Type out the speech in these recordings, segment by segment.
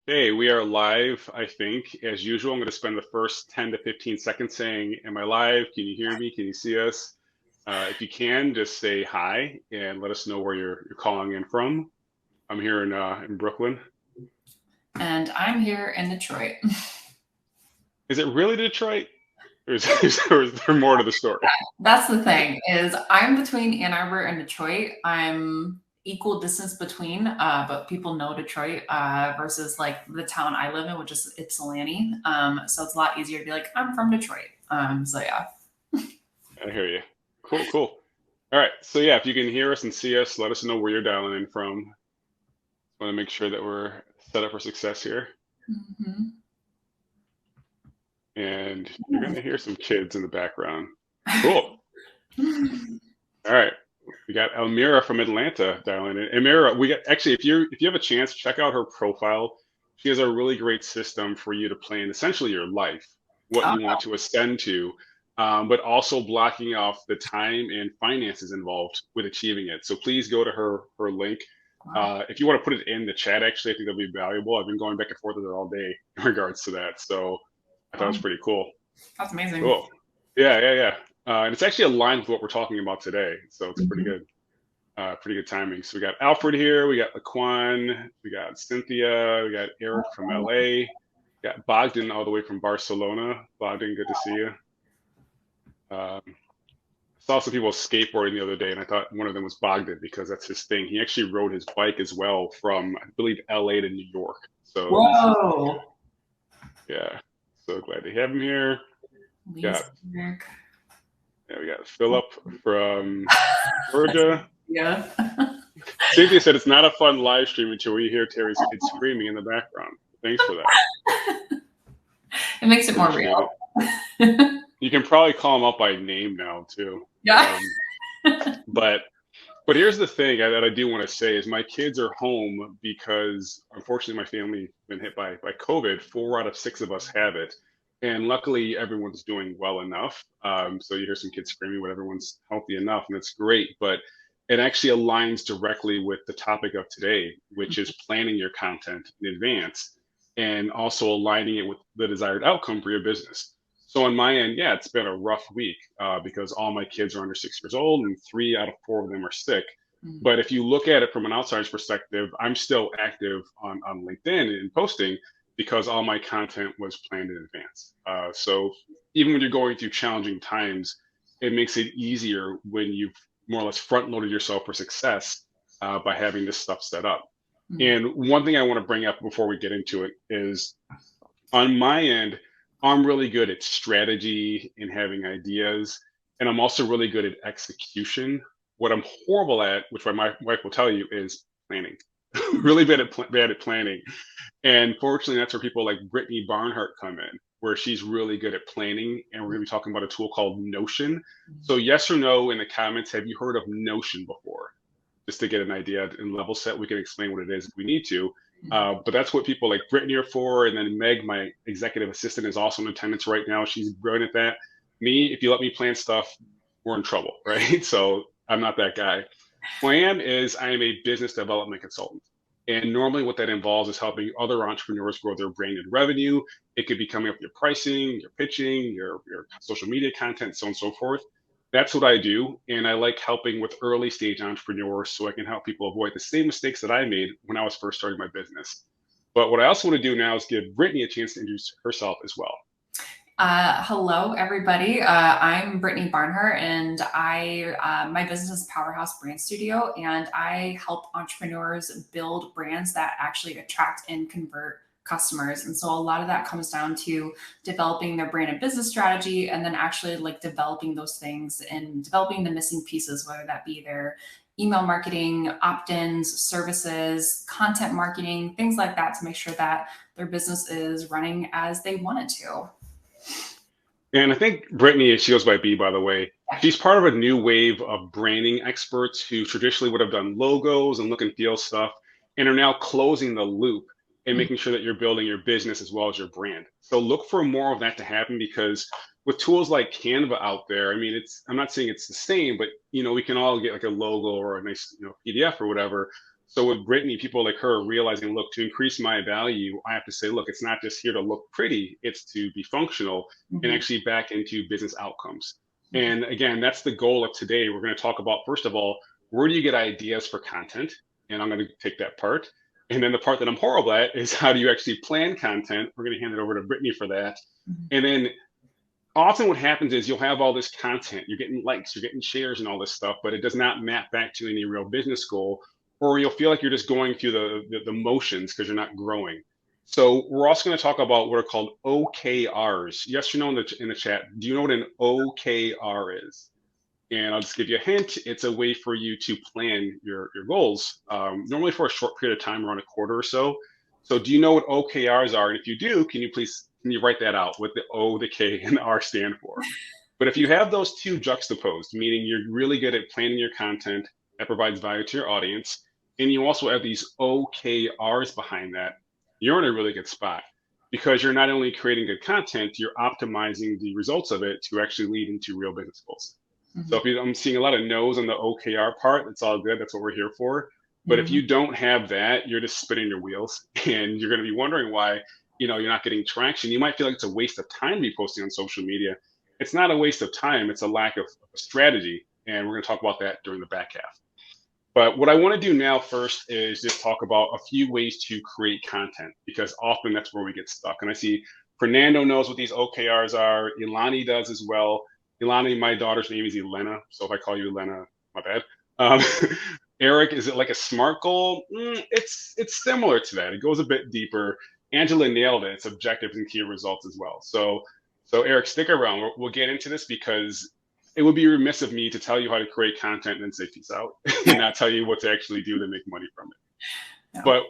Hey, we are live, I think. As usual, I'm going to spend the first 10 to 15 seconds saying, am I live? Can you hear me? Can you see us? If you can, just say hi and let us know where you're calling in from. I'm here in Brooklyn. And I'm here in Detroit. Is it really Detroit? Or is there more to the story? That's the thing is I'm between Ann Arbor and Detroit. I'm equal distance between, but people know Detroit versus like the town I live in, which is Ypsilanti. So it's a lot easier to be like, I'm from Detroit. So yeah. I hear you. Cool, cool. All right. So yeah, if you can hear us and see us, let us know where you're dialing in from. Want to make sure that we're set up for success here. Mhm. And you're going to hear some kids in the background. Cool. All right. We got Elmira from Atlanta dialing in. Elmira, we got actually if you have a chance, check out her profile. She has a really great system for you to plan essentially your life, what Oh, you want to ascend to, but also blocking off the time and finances involved with achieving it. So please go to her link. wow. If you want to put it in the chat, actually, I think that'll be valuable. I've been going back and forth with her all day in regards to that. So I thought it Wow. was pretty cool. That's amazing. Cool. Yeah, yeah, yeah. And it's actually aligned with what we're talking about today. So it's Mhm. pretty good timing. So we got Alfred here, we got Laquan, we got Cynthia, we got Eric from LA, we got Bogdan all the way from Barcelona. Bogdan, good to see you. Um, I saw some people skateboarding the other day, and I thought one of them was Bogdan because that's his thing. He actually rode his bike as well from, I believe, LA to New York. So he's Whoa. yeah. So glad to have him here. Lisa. Got yeah, we got Philip from That's Georgia. yeah. Cynthia said it's not a fun live stream until you hear Terry's kids screaming in the background. Thanks for that. It makes it more Appreciate real. it. You can probably call them up by name now too. Yeah. But here's the thing that I do want to say is my kids are home because unfortunately my family's been hit by COVID. 4 out of 6 of us have it, and luckily everyone's doing well enough. So you hear some kids screaming, but everyone's healthy enough, and it's great. But it actually aligns directly with the topic of today, which is planning your content in advance and also aligning it with the desired outcome for your business. So on my end, yeah, it's been a rough week because all my kids are under 6 years old and 3 out of 4 of them are sick. Mm. But if you look at it from an outsider's perspective, I'm still active on LinkedIn and posting because all my content was planned in advance. So even when you're going through challenging times, it makes it easier when you've more or less front loaded yourself for success by having this stuff set up. Mm. And one thing I want to bring up before we get into it is on my end, I'm really good at strategy and having ideas, and I'm also really good at execution. What I'm horrible at, which my wife will tell you, is planning. Really bad at planning, and fortunately, that's where people like Brittany Barnhart come in, where she's really good at planning. And we're going to be talking about a tool called Notion. So, yes or no in the comments, have you heard of Notion before? Just to get an idea and level set, we can explain what it is if we need to. But that's what people like Brittany are for. And then Meg, my executive assistant, is also in attendance right now. She's brilliant at that. Me, if you let me plan stuff, we're in trouble, right? So I'm not that guy. Plan is I am a business development consultant. And normally, what that involves is helping other entrepreneurs grow their brand and revenue. It could be coming up with your pricing, your pitching, your social media content, so on and so forth. That's what I do. And I like helping with early stage entrepreneurs so I can help people avoid the same mistakes that I made when I was first starting my business. But what I also want to do now is give Brittany a chance to introduce herself as well. Hello, everybody. I'm Brittany Barnhart, and my business is Powerhouse Brand Studio, and I help entrepreneurs build brands that actually attract and convert customers. And so a lot of that comes down to developing their brand and business strategy, and then actually like developing those things and developing the missing pieces, whether that be their email marketing, opt-ins, services, content marketing, things like that, to make sure that their business is running as they want it to. And I think Brittany, she goes by B, by the way. She's part of a new wave of branding experts who traditionally would have done logos and look and feel stuff and are now closing the loop and making sure that you're building your business as well as your brand. So look for more of that to happen because with tools like Canva out there, I mean, I'm not saying it's the same, but we can all get like a logo or a nice PDF or whatever. So with Brittany, people like her realizing, look, to increase my value, I have to say, look, it's not just here to look pretty, it's to be functional and Mhm. actually back into business outcomes. Mhm. And again, that's the goal of today. We're going to talk about, first of all, where do you get ideas for content? And I'm going to take that part. And then the part that I'm horrible at is how do you actually plan content? We're going to hand it over to Brittany for that. Mhm. And then often what happens is you'll have all this content, you're getting likes, you're getting shares and all this stuff, but it does not map back to any real business goal, or you'll feel like you're just going through the motions because you're not growing. So we're also going to talk about what are called OKRs. Yes or no in the chat. Do you know what an OKR is? And I'll just give you a hint. It's a way for you to plan your goals, normally for a short period of time, around a quarter or so. So do you know what OKRs are? And if you do, can you write that out, what the O, the K, and the R stand for? But if you have those two juxtaposed, meaning you're really good at planning your content that provides value to your audience, and you also have these OKRs behind that, you're in a really good spot because you're not only creating good content, you're optimizing the results of it to actually lead into real business goals. So Mhm. I'm seeing a lot of no's on the OKR part. That's all good. That's what we're here for. But if Mhm. you don't have that, you're just spinning your wheels, and you're going to be wondering why you're not getting traction. You might feel like it's a waste of time to be posting on social media. It's not a waste of time. It's a lack of a strategy, and we're going to talk about that during the back half. But what I want to do now first is just talk about a few ways to create content because often that's where we get stuck. And I see Fernando knows what these OKRs are. Ilani does as well. Ilani, my daughter's name is Elena, so if I call you Elena, my bad. Um, Eric, is it like a SMART goal? It's similar to that. It goes a bit deeper. Angela nailed it. It's objectives and key results as well. So Eric, stick around. We'll get into this because it would be remiss of me to tell you how to create content and then say peace out and not tell you what to actually do to make money from it. No. But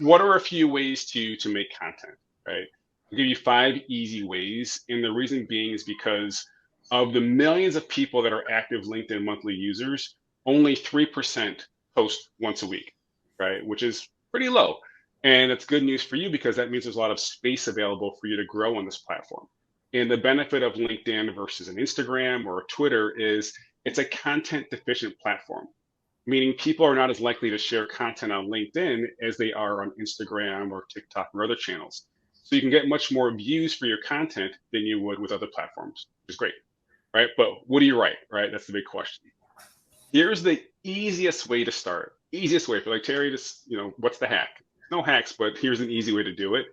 what are a few ways to make content, right? I'll give you 5 easy ways. And the reason being is because of the millions of people that are active LinkedIn monthly users, only 3% post once a week, right? Which is pretty low. And that's good news for you because that means there's a lot of space available for you to grow on this platform. And the benefit of LinkedIn versus an Instagram or a Twitter is it's a content deficient platform, meaning people are not as likely to share content on LinkedIn as they are on Instagram or TikTok or other channels. So you can get much more views for your content than you would with other platforms, which is great, right? But what do you write, right? That's the big question. Here's the easiest way to start. Easiest way for like Terry, just, what's the hack? No hacks, but here's an easy way to do it.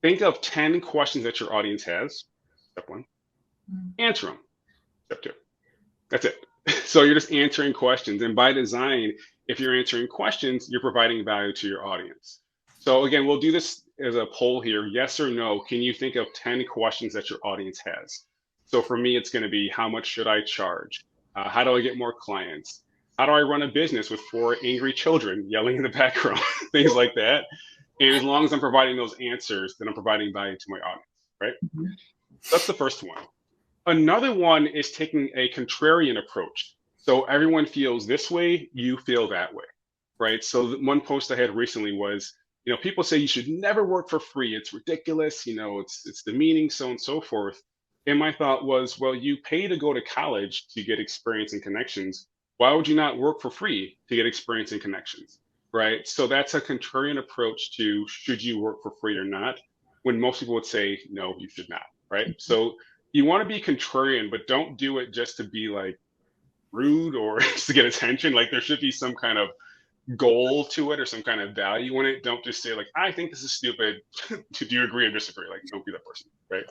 Think of 10 questions that your audience has. Step one, Mhm. answer them. Step two. That's it. So you're just answering questions. And by design, if you're answering questions, you're providing value to your audience. So again, we'll do this as a poll here. Yes or no, can you think of 10 questions that your audience has? So for me, it's going to be how much should I charge? How do I get more clients? How do I run a business with 4 angry children yelling in the background? Things like that. And as long as I'm providing those answers, then I'm providing value to my audience, right? Mhm. That's the first one. Another one is taking a contrarian approach. So everyone feels this way, you feel that way, right? So one post I had recently was, people say you should never work for free. It's ridiculous. It's demeaning, so on and so forth. And my thought was, well, you pay to go to college to get experience and connections. Why would you not work for free to get experience and connections, right? So that's a contrarian approach to should you work for free or not, when most people would say, no, you should not, right? So you want to be contrarian, but don't do it just to be like rude or just to get attention. Like there should be some kind of goal to it or some kind of value in it. Don't just say like, I think this is stupid. Do you agree or disagree? Like, don't be that person, right?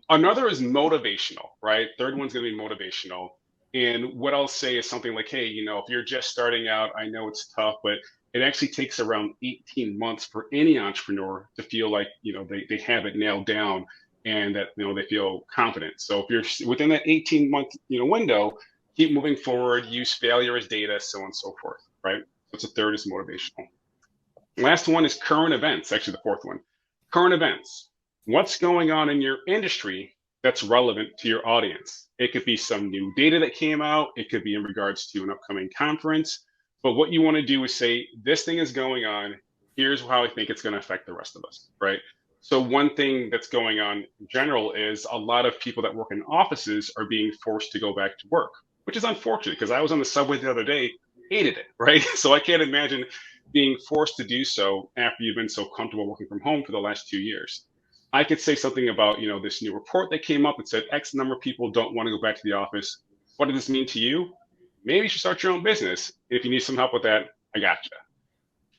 Another is motivational, right? Third one's going to be motivational. And what I'll say is something like, hey, if you're just starting out, I know it's tough, but it actually takes around 18 months for any entrepreneur to feel like, they have it nailed down and that, they feel confident. So if you're within that 18-month, window, keep moving forward, use failure as data, so on and so forth, right? So the third is motivational. Last one is current events, actually the fourth one. Current events. What's going on in your industry that's relevant to your audience? It could be some new data that came out. It could be in regards to an upcoming conference. But what you want to do is say, this thing is going on. Here's how I think it's going to affect the rest of us, right? So one thing that's going on in general is a lot of people that work in offices are being forced to go back to work, which is unfortunate because I was on the subway the other day hated it, right? So I can't imagine being forced to do so after you've been so comfortable working from home for the last 2 years. I could say something about, this new report that came up that said X number of people don't want to go back to the office. What does this mean to you? Maybe you should start your own business. If you need some help with that, I gotcha.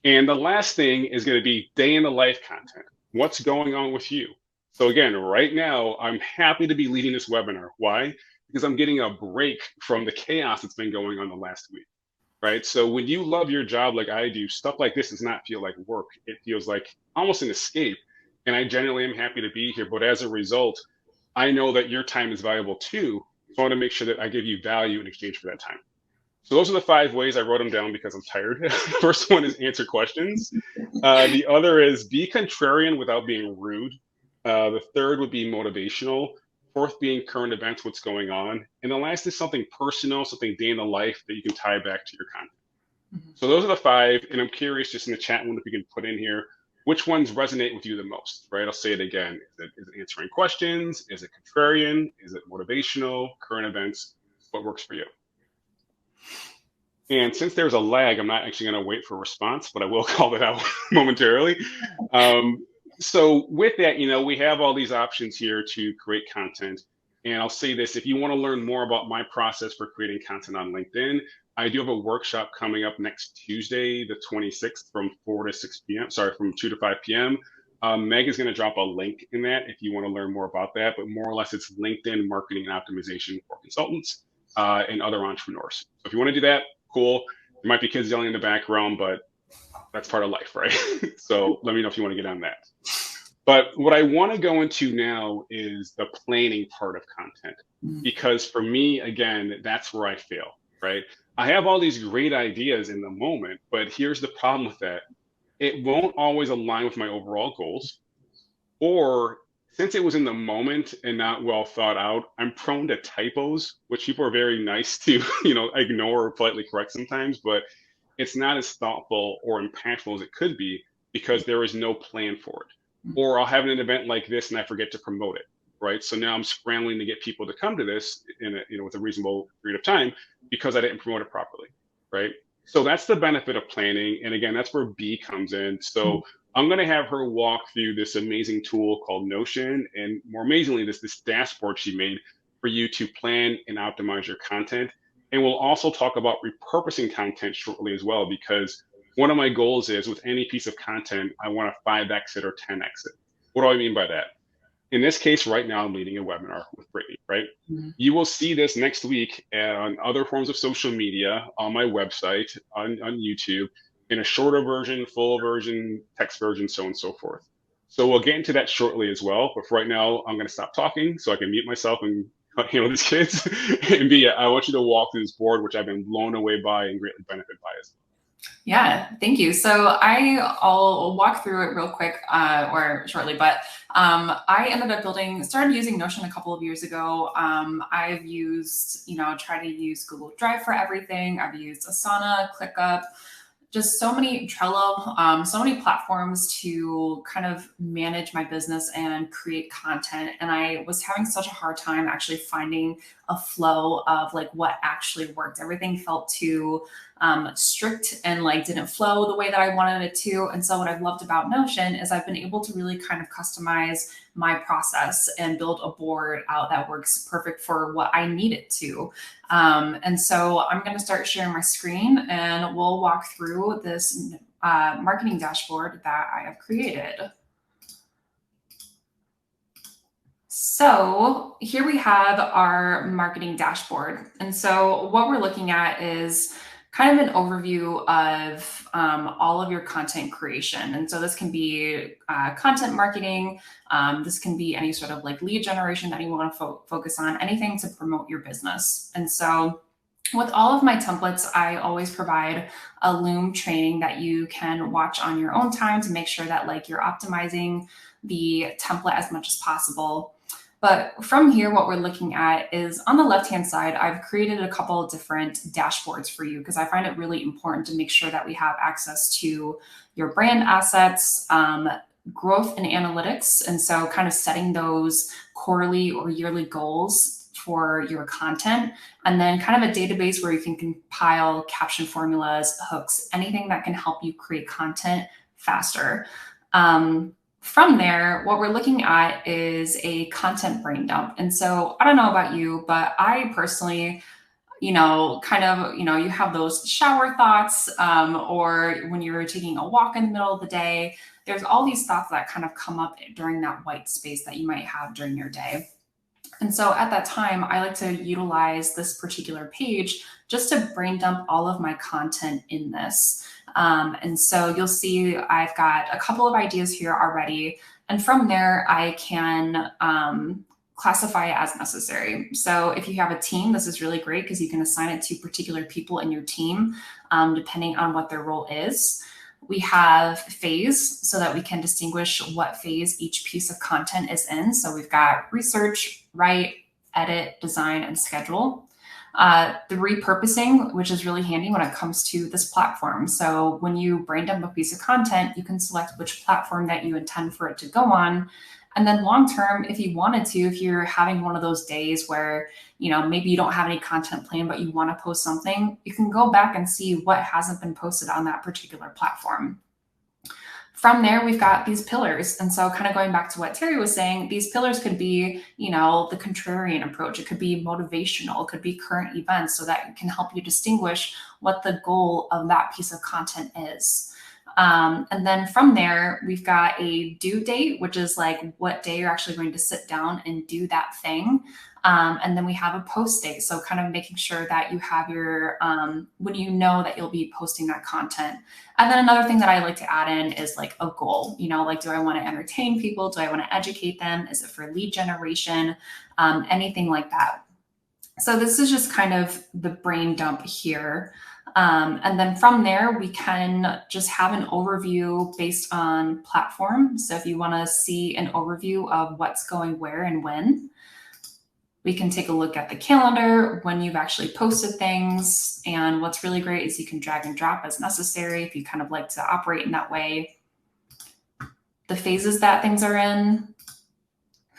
And the last thing is going to be day in the life content. What's going on with you? So again, right now, I'm happy to be leading this webinar. Why? Because I'm getting a break from the chaos that's been going on the last week, right? So when you love your job like I do, stuff like this does not feel like work. It feels like almost an escape. And I genuinely am happy to be here. But as a result, I know that your time is valuable too. So I want to make sure that I give you value in exchange for that time. So those are the 5 ways. I wrote them down because I'm tired. First one is answer questions. The other is be contrarian without being rude. The third would be motivational. Fourth being current events, what's going on. And the last is something personal, something day in the life that you can tie back to your content. Mm-hmm. So those are the 5. And I'm curious, just in the chat window, if you can put in here, which ones resonate with you the most, right? I'll say it again. Is it answering questions? Is it contrarian? Is it motivational? Current events? What works for you? And since there's a lag, I'm not actually going to wait for a response, but I will call it out momentarily. So with that, we have all these options here to create content. And I'll say this, if you want to learn more about my process for creating content on LinkedIn, I do have a workshop coming up next Tuesday, the 26th from 4 to 6 p.m. Sorry, from 2 to 5 p.m. Meg is going to drop a link in that if you want to learn more about that. But more or less, it's LinkedIn marketing and optimization for consultants and other entrepreneurs. So if you want to do that, cool. There might be kids yelling in the background, but that's part of life, right? So let me know if you want to get on that. But what I want to go into now is the planning part of content, because for me, again, that's where I fail, right? I have all these great ideas in the moment, but here's the problem with that. It won't always align with my overall goals, or since it was in the moment and not well thought out, I'm prone to typos, which people are very nice to, ignore or politely correct sometimes, but it's not as thoughtful or impactful as it could be because there is no plan for it. Or I'll have an event like this and I forget to promote it, right? So now I'm scrambling to get people to come to this with a reasonable period of time because I didn't promote it properly, right? So that's the benefit of planning. And again, that's where B comes in. So I'm going to have her walk through this amazing tool called Notion, and more amazingly, this dashboard she made for you to plan and optimize your content. And we'll also talk about repurposing content shortly as well, because one of my goals is with any piece of content, I want to 5x it or 10x it. What do I mean by that? In this case, right now, I'm leading a webinar with Brittany, right? Mm-hmm. You will see this next week on other forms of social media, on my website, on YouTube, in a shorter version, full version, text version, so on and so forth. So we'll get into that shortly as well. But for right now, I'm going to stop talking so I can mute myself and handle these kids. And B, I want you to walk through this board, which I've been blown away by and greatly benefit by as well. Yeah, thank you. So I'll walk through it real quick or shortly, but I ended up started using Notion a couple of years ago. I've used, try to use Google Drive for everything. I've used Asana, ClickUp, just so many Trello, so many platforms to kind of manage my business and create content. And I was having such a hard time actually finding a flow of like what actually worked. Everything felt too strict and didn't flow the way that I wanted it to. And so what I've loved about Notion is I've been able to really kind of customize my process and build a board out that works perfect for what I need it to. And so I'm going to start sharing my screen and we'll walk through this marketing dashboard that I have created. So here we have our marketing dashboard. And so what we're looking at is kind of an overview of all of your content creation. And so this can be content marketing. This can be any sort of lead generation that you want to focus on, anything to promote your business. And so with all of my templates, I always provide a Loom training that you can watch on your own time to make sure that you're optimizing the template as much as possible. But from here, what we're looking at is on the left-hand side, I've created a couple of different dashboards for you because I find it really important to make sure that we have access to your brand assets, growth and analytics. And so kind of setting those quarterly or yearly goals for your content, and then kind of a database where you can compile caption formulas, hooks, anything that can help you create content faster. From there, what we're looking at is a content brain dump. And so I don't know about you, but I personally, you have those shower thoughts, or when you're taking a walk in the middle of the day, there's all these thoughts that kind of come up during that white space that you might have during your day. And so at that time, I like to utilize this particular page just to brain dump all of my content in this. And so you'll see I've got a couple of ideas here already. And from there, I can classify it as necessary. So if you have a team, this is really great because you can assign it to particular people in your team, depending on what their role is. We have phase so that we can distinguish what phase each piece of content is in. So we've got research, write, edit, design, and schedule. The repurposing, which is really handy when it comes to this platform. So when you brain dump a piece of content, you can select which platform that you intend for it to go on. And then long term, if you wanted to, if you're having one of those days where, maybe you don't have any content planned, but you want to post something, you can go back and see what hasn't been posted on that particular platform. From there, we've got these pillars. And so kind of going back to what Terry was saying, these pillars could be, the contrarian approach. It could be motivational, it could be current events, so that it can help you distinguish what the goal of that piece of content is. And then from there, we've got a due date, which is like what day you're actually going to sit down and do that thing. And then we have a post date. So kind of making sure that you have your, when you know that you'll be posting that content. And then another thing that I like to add in is like a goal, like, do I want to entertain people? Do I want to educate them? Is it for lead generation? Anything like that. So this is just kind of the brain dump here. And then from there, we can just have an overview based on platform. So if you want to see an overview of what's going where and when, we can take a look at the calendar, when you've actually posted things. And what's really great is you can drag and drop as necessary if you kind of like to operate in that way. The phases that things are in,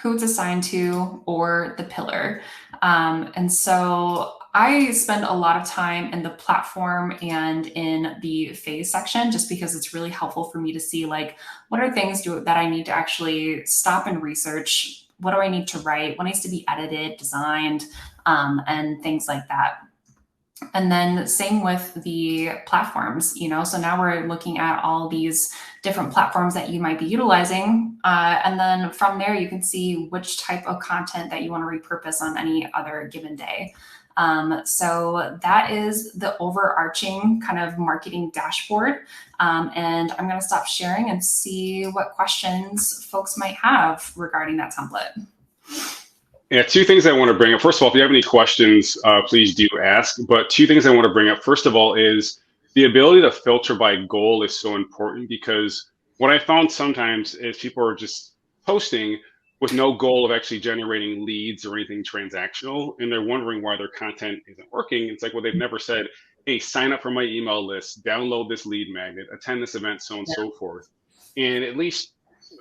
who it's assigned to, or the pillar. And so I spend a lot of time in the platform and in the phase section, just because it's really helpful for me to see, like, what are things that I need to actually stop and research? What do I need to write? What needs to be edited, designed, and things like that. And then same with the platforms, so now we're looking at all these different platforms that you might be utilizing. And then from there, you can see which type of content that you want to repurpose on any other given day. So that is the overarching kind of marketing dashboard. And I'm going to stop sharing and see what questions folks might have regarding that template. Yeah, two things I want to bring up. First of all, if you have any questions, please do ask. But two things I want to bring up. First of all is the ability to filter by goal is so important, because what I found sometimes is people are just posting with no goal of actually generating leads or anything transactional, and they're wondering why their content isn't working. It's like, well, they've never said, hey, sign up for my email list, download this lead magnet, attend this event, so on and so forth. And at least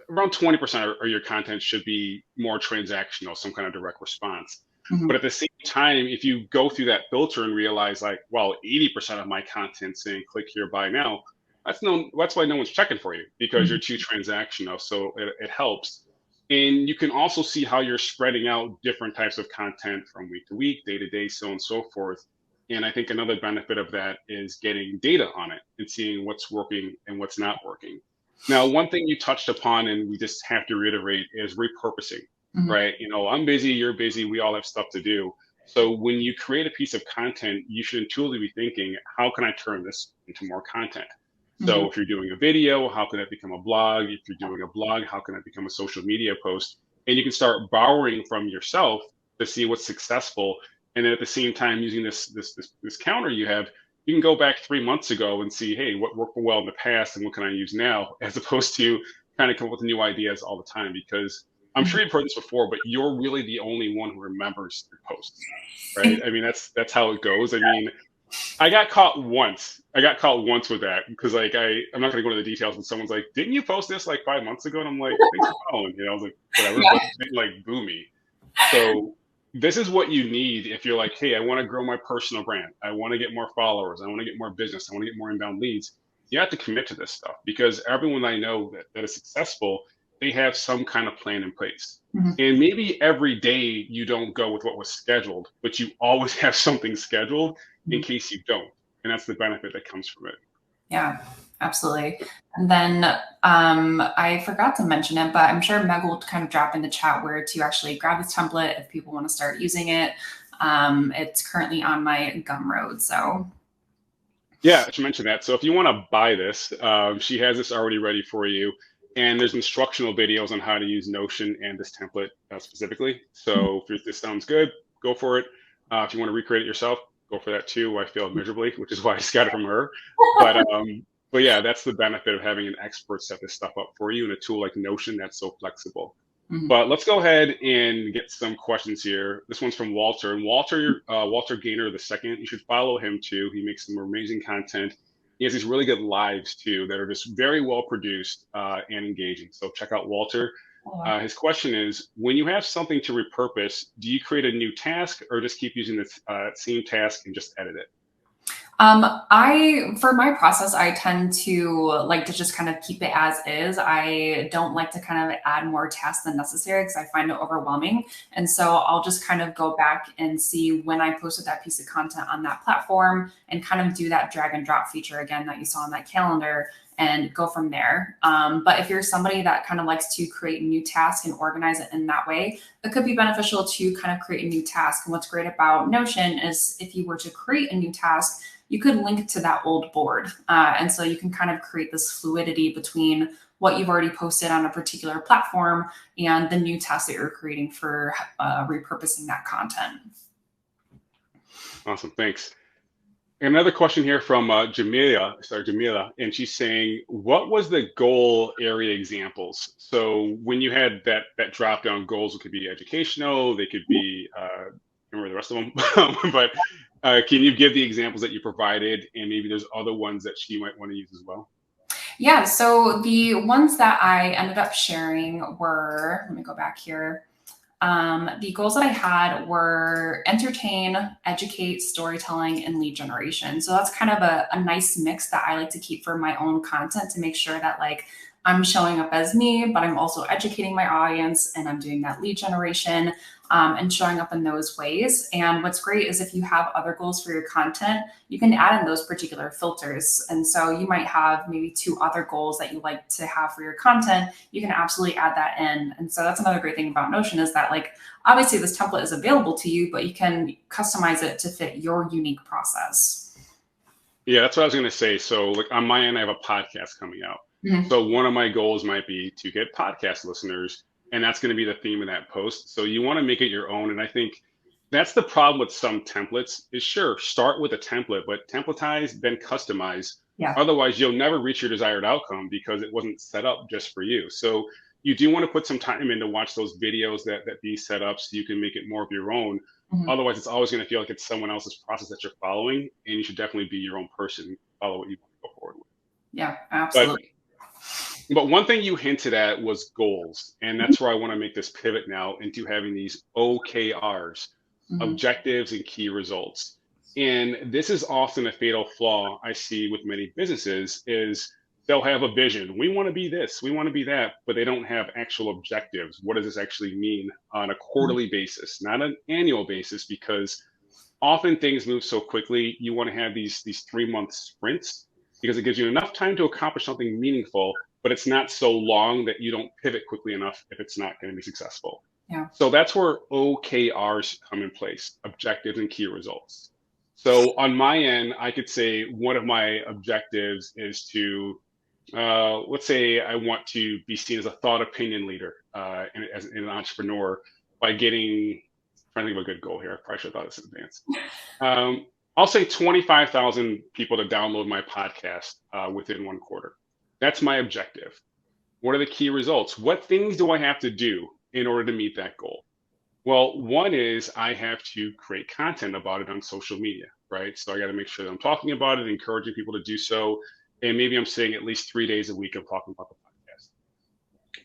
around 20% of your content should be more transactional, some kind of direct response. Mm-hmm. But at the same time, if you go through that filter and realize, like, well, 80% of my content saying click here, buy now, that's why no one's checking for you, because you're too transactional. So it helps. And you can also see how you're spreading out different types of content from week to week, day to day, so on and so forth. And I think another benefit of that is getting data on it and seeing what's working and what's not working. Now, one thing you touched upon, and we just have to reiterate, is repurposing, right? I'm busy, you're busy, we all have stuff to do. So when you create a piece of content, you should intuitively be thinking, how can I turn this into more content? So if you're doing a video, how can it become a blog? If you're doing a blog, how can it become a social media post? And you can start borrowing from yourself to see what's successful. And then at the same time, using this counter you have, you can go back 3 months ago and see, hey, what worked well in the past and what can I use now, as opposed to kind of come up with new ideas all the time. Because I'm sure you've heard this before, but you're really the only one who remembers your posts, right? I mean, that's how it goes. I mean, I got caught once with that, because like I'm not going to go into the details, but someone's like, didn't you post this like 5 months ago? And I'm like, thanks for following. I was like, whatever, but it didn't like boo me. So this is what you need if you're like, hey, I want to grow my personal brand. I want to get more followers. I want to get more business. I want to get more inbound leads. You have to commit to this stuff because everyone I know that is successful, they have some kind of plan in place. Mhm. And maybe every day you don't go with what was scheduled, but you always have something scheduled in case you don't. And that's the benefit that comes from it. Yeah, absolutely. And then I forgot to mention it, but I'm sure Meg will kind of drop in the chat where to actually grab this template if people want to start using it. It's currently on my Gumroad, so. Yeah, I should mention that. So if you want to buy this, she has this already ready for you. And there's instructional videos on how to use Notion and this template specifically. So if this sounds good, go for it. If you want to recreate it yourself, go for that too. I failed miserably, which is why I just got it from her. But yeah, that's the benefit of having an expert set this stuff up for you and a tool like Notion that's so flexible. Mhm. But let's go ahead and get some questions here. This one's from Walter. And Walter Gaynor II, you should follow him too. He makes some amazing content. He has these really good lives too that are just very well produced and engaging. So check out Walter. Oh, wow. His question is, when you have something to repurpose, do you create a new task or just keep using the same task and just edit it? For my process, I tend to like to just kind of keep it as is. I don't like to kind of add more tasks than necessary because I find it overwhelming. And so I'll just kind of go back and see when I posted that piece of content on that platform and kind of do that drag and drop feature again that you saw on that calendar and go from there. But if you're somebody that kind of likes to create a new task and organize it in that way, it could be beneficial to kind of create a new task. And what's great about Notion is if you were to create a new task, you could link to that old board. And so you can kind of create this fluidity between what you've already posted on a particular platform and the new task that you're creating for repurposing that content. Awesome, thanks. Another question here from Jamila, and she's saying, what was the goal area examples? So when you had that drop down goals, it could be educational, they could be, I don't remember the rest of them, but can you give the examples that you provided, and maybe there's other ones that she might want to use as well? Yeah, so the ones that I ended up sharing were, let me go back here. The goals that I had were entertain, educate, storytelling, and lead generation. So that's kind of a nice mix that I like to keep for my own content to make sure that like I'm showing up as me, but I'm also educating my audience and I'm doing that lead generation and showing up in those ways. And what's great is if you have other goals for your content, you can add in those particular filters. And so you might have maybe 2 other goals that you like to have for your content. You can absolutely add that in. And so that's another great thing about Notion is that like, obviously this template is available to you, but you can customize it to fit your unique process. Yeah, that's what I was going to say. So like on my end, I have a podcast coming out. Mm-hmm. So one of my goals might be to get podcast listeners, and that's going to be the theme of that post. So you want to make it your own. And I think that's the problem with some templates is sure, start with a template, but templatize, then customize. Yeah. Otherwise, you'll never reach your desired outcome because it wasn't set up just for you. So you do want to put some time in to watch those videos that be set up so you can make it more of your own. Mm-hmm. Otherwise, it's always going to feel like it's someone else's process that you're following, and you should definitely be your own person, follow what you want to go forward with. Yeah, absolutely. But one thing you hinted at was goals. And that's where I want to make this pivot now into having these OKRs, objectives and key results. And this is often a fatal flaw I see with many businesses is they'll have a vision. We want to be this, we want to be that, but they don't have actual objectives. What does this actually mean on a quarterly basis, not an annual basis? Because often things move so quickly. You want to have these 3-month sprints because it gives you enough time to accomplish something meaningful, but it's not so long that you don't pivot quickly enough if it's not going to be successful. Yeah. So that's where OKRs come in place, objectives and key results. So on my end, I could say one of my objectives is to, let's say I want to be seen as a thought opinion leader as an entrepreneur by getting, I'm trying to think of a good goal here. I probably should have thought this in advance. I'll say 25,000 people to download my podcast within 1 quarter. That's my objective. What are the key results? What things do I have to do in order to meet that goal? Well, one is I have to create content about it on social media, right? So I got to make sure that I'm talking about it, encouraging people to do so. And maybe I'm saying at least 3 days a week I'm talking about the podcast.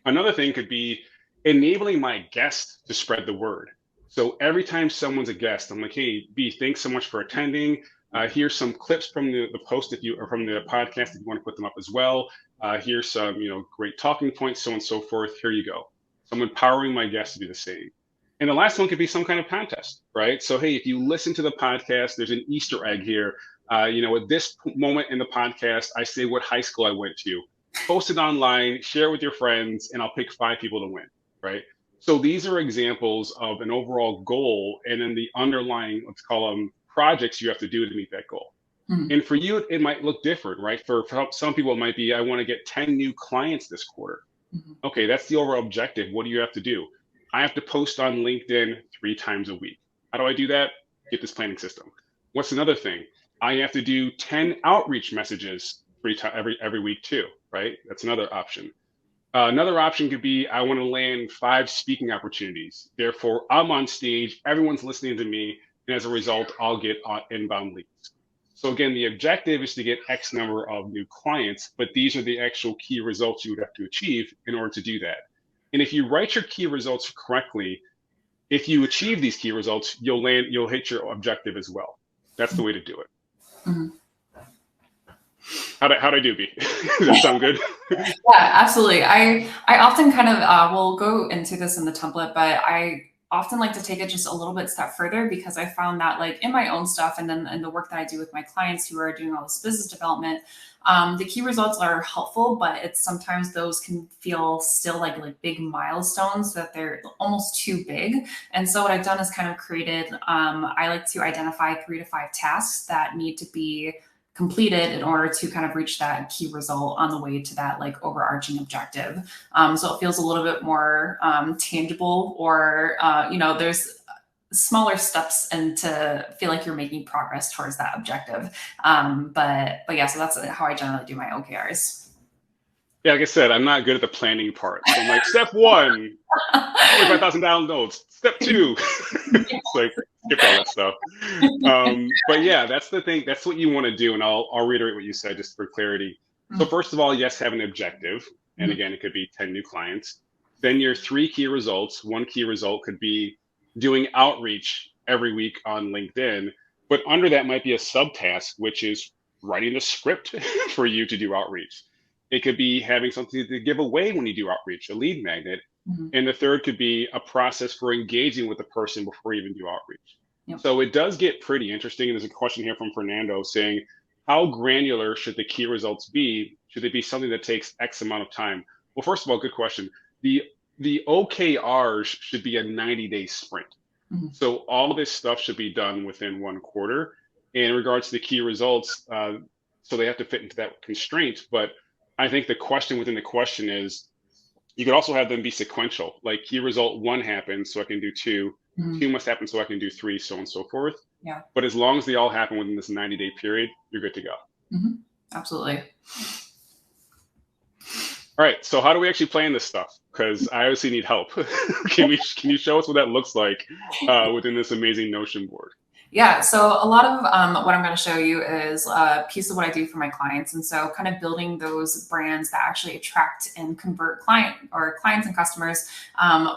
Another thing could be enabling my guests to spread the word. So every time someone's a guest, I'm like, hey, B, thanks so much for attending. Here's some clips from the post if you, or from the podcast if you want to put them up as well. Here's some, great talking points, so on and so forth. Here you go. So I'm empowering my guests to do the same. And the last one could be some kind of contest, right? So, hey, if you listen to the podcast, there's an Easter egg here. At this moment in the podcast, I say what high school I went to. Post it online, share it with your friends, and I'll pick 5 people to win, right? So these are examples of an overall goal, and then the underlying, let's call them projects you have to do to meet that goal. Mhm. And for you, it might look different, right? For some people, it might be, I want to get 10 new clients this quarter. Mhm. Okay, that's the overall objective. What do you have to do? I have to post on LinkedIn 3 times a week. How do I do that? Get this planning system. What's another thing? I have to do 10 outreach messages every week too, right? That's another option. Another option could be I want to land 5 speaking opportunities. Therefore, I'm on stage, everyone's listening to me, and as a result, I'll get inbound leads. So again, the objective is to get X number of new clients, but these are the actual key results you would have to achieve in order to do that. And if you write your key results correctly, if you achieve these key results, you'll hit your objective as well. That's the way to do it. Mhm. How'd I do, B? Does that sound good? Yeah, absolutely. I often kind of will go into this in the template, but I often like to take it just a little bit step further, because I found that, like, in my own stuff and then in the work that I do with my clients who are doing all this business development, the key results are helpful, but it's sometimes those can feel still like big milestones, that they're almost too big. And so what I've done is kind of created, I like to identify 3 to 5 tasks that need to be completed in order to kind of reach that key result on the way to that overarching objective. So it feels a little bit more tangible, or there's smaller steps, and to feel like you're making progress towards that objective. But yeah, so that's how I generally do my OKRs. Yeah, like I said, I'm not good at the planning part. So I'm like, step 1, 45,000 downloads. Step 2, it's like, skip all that stuff. But yeah, that's the thing. That's what you want to do. And I'll reiterate what you said just for clarity. So first of all, yes, have an objective. And again, it could be 10 new clients. Then your 3 key results. One key result could be doing outreach every week on LinkedIn. But under that might be a subtask, which is writing the script for you to do outreach. It could be having something to give away when you do outreach, a lead magnet. And the third could be a process for engaging with the person before you even do outreach. Yep. So it does get pretty interesting. There's a question here from Fernando saying, how granular should the key results be? Should they be something that takes X amount of time? Well, first of all, good question. The OKRs should be a 90-day sprint. So all of this stuff should be done within 1 quarter. In regards to the key results, so they have to fit into that constraint. But I think the question within the question is, you could also have them be sequential, like key result 1 happens, so I can do 2, 2 must happen, so I can do 3, so on and so forth. Yeah. But as long as they all happen within this 90-day period, you're good to go. Absolutely. All right, so how do we actually plan this stuff? Because I obviously need help. Can you show us what that looks like within this amazing Notion board? Yeah, so a lot of what I'm going to show you is a piece of what I do for my clients. And so kind of building those brands that actually attract and convert clients and customers.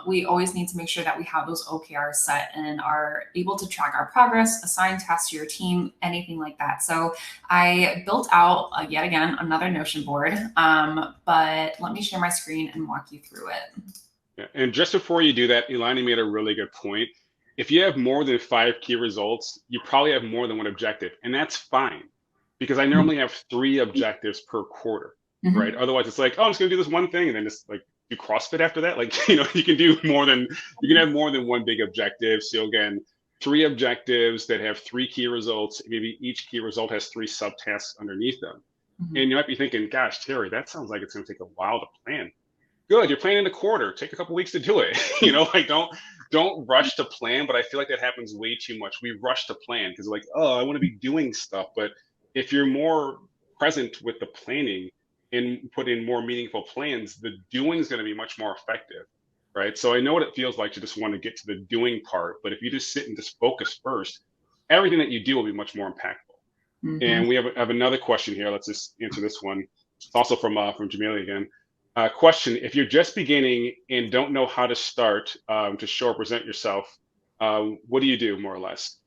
We always need to make sure that we have those OKRs set and are able to track our progress, assign tasks to your team, anything like that. So I built out, yet again, another Notion board, but let me share my screen and walk you through it. Yeah. And just before you do that, Ilani made a really good point. If you have more than 5 key results, you probably have more than 1 objective, and that's fine, because I normally have 3 objectives per quarter, right? Otherwise, it's like, oh, I'm just gonna do this one thing and then just like do CrossFit after that. Like, you can have more than 1 big objective. So again, 3 objectives that have 3 key results. Maybe each key result has 3 subtasks underneath them. And you might be thinking, gosh, Terry, that sounds like it's gonna take a while to plan. Good, you're planning a quarter. Take a couple weeks to do it. Like don't rush to plan, but I feel like that happens way too much. We rush to plan because like, oh, I want to be doing stuff. But if you're more present with the planning and put in more meaningful plans, the doing is going to be much more effective, right? So I know what it feels like to just want to get to the doing part, but if you just sit and just focus first, everything that you do will be much more impactful. And we have another question here. Let's just answer this one. It's also from Jamelia again. Question: if you're just beginning and don't know how to start to show or present yourself, what do you do more or less?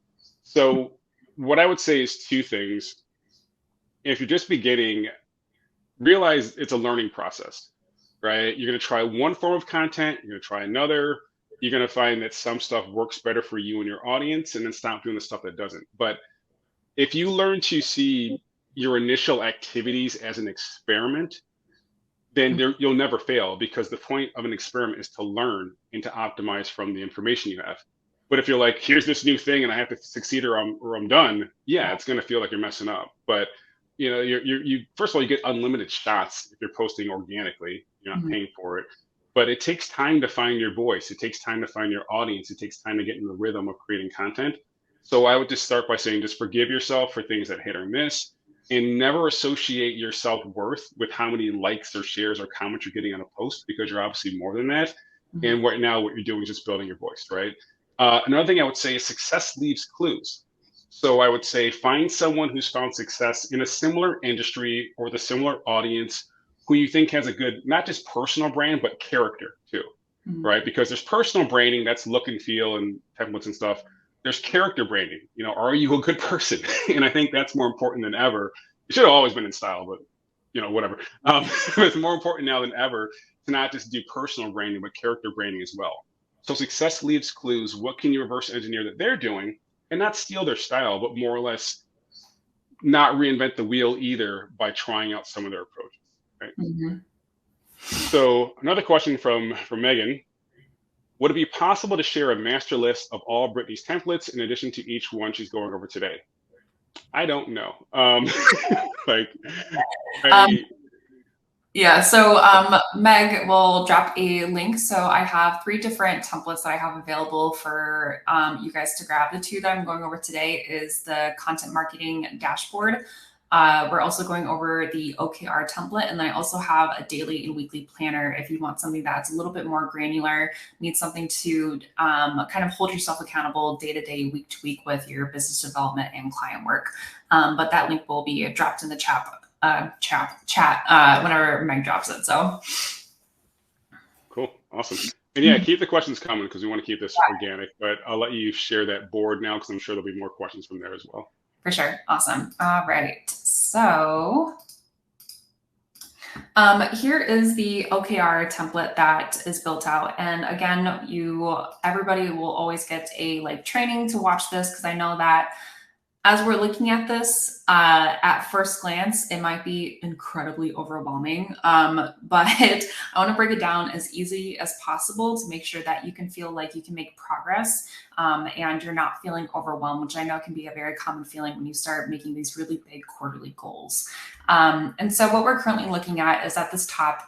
So what I would say is two things. If you're just beginning, realize it's a learning process, right? You're going to try one form of content, you're going to try another. You're going to find that some stuff works better for you and your audience, and then stop doing the stuff that doesn't. But if you learn to see your initial activities as an experiment, then you'll never fail, because the point of an experiment is to learn and to optimize from the information you have. But if you're like, here's this new thing and I have to succeed or I'm done, yeah, it's going to feel like you're messing up. But you first of all, you get unlimited shots if you're posting organically. You're not paying for it. But it takes time to find your voice. It takes time to find your audience. It takes time to get in the rhythm of creating content. So I would just start by saying, just forgive yourself for things that hit or miss, and never associate your self-worth with how many likes or shares or comments you're getting on a post, because you're obviously more than that. And right now, what you're doing is just building your voice, right? Another thing I would say is success leaves clues. So I would say find someone who's found success in a similar industry or with a similar audience, who you think has a good, not just personal brand, but character too, right? Because there's personal branding, that's look and feel and templates and stuff. There's character branding. Are you a good person? And I think that's more important than ever. It should have always been in style, but whatever. It's more important now than ever to not just do personal branding, but character branding as well. So success leaves clues. What can you reverse engineer that they're doing, and not steal their style, but more or less not reinvent the wheel either by trying out some of their approaches, right? So another question from Megan. Would it be possible to share a master list of all Brittany's templates in addition to each one she's going over today? I don't know. Yeah, so Meg will drop a link. So I have 3 different templates that I have available for you guys to grab. The 2 that I'm going over today is the content marketing dashboard. We're also going over the OKR template, and then I also have a daily and weekly planner if you want something that's a little bit more granular, need something to kind of hold yourself accountable day to day, week to week with your business development and client work. But that link will be dropped in the chat whenever Meg drops it. So cool, awesome. And yeah, keep the questions coming, because we want to keep this organic. But I'll let you share that board now, because I'm sure there'll be more questions from there as well. For sure. Awesome. All right. So here is the OKR template that is built out. And again, everybody will always get a training to watch this, because I know that as we're looking at this, at first glance, it might be incredibly overwhelming. But I want to break it down as easy as possible to make sure that you can feel like you can make progress and you're not feeling overwhelmed, which I know can be a very common feeling when you start making these really big quarterly goals. And so what we're currently looking at is at this top,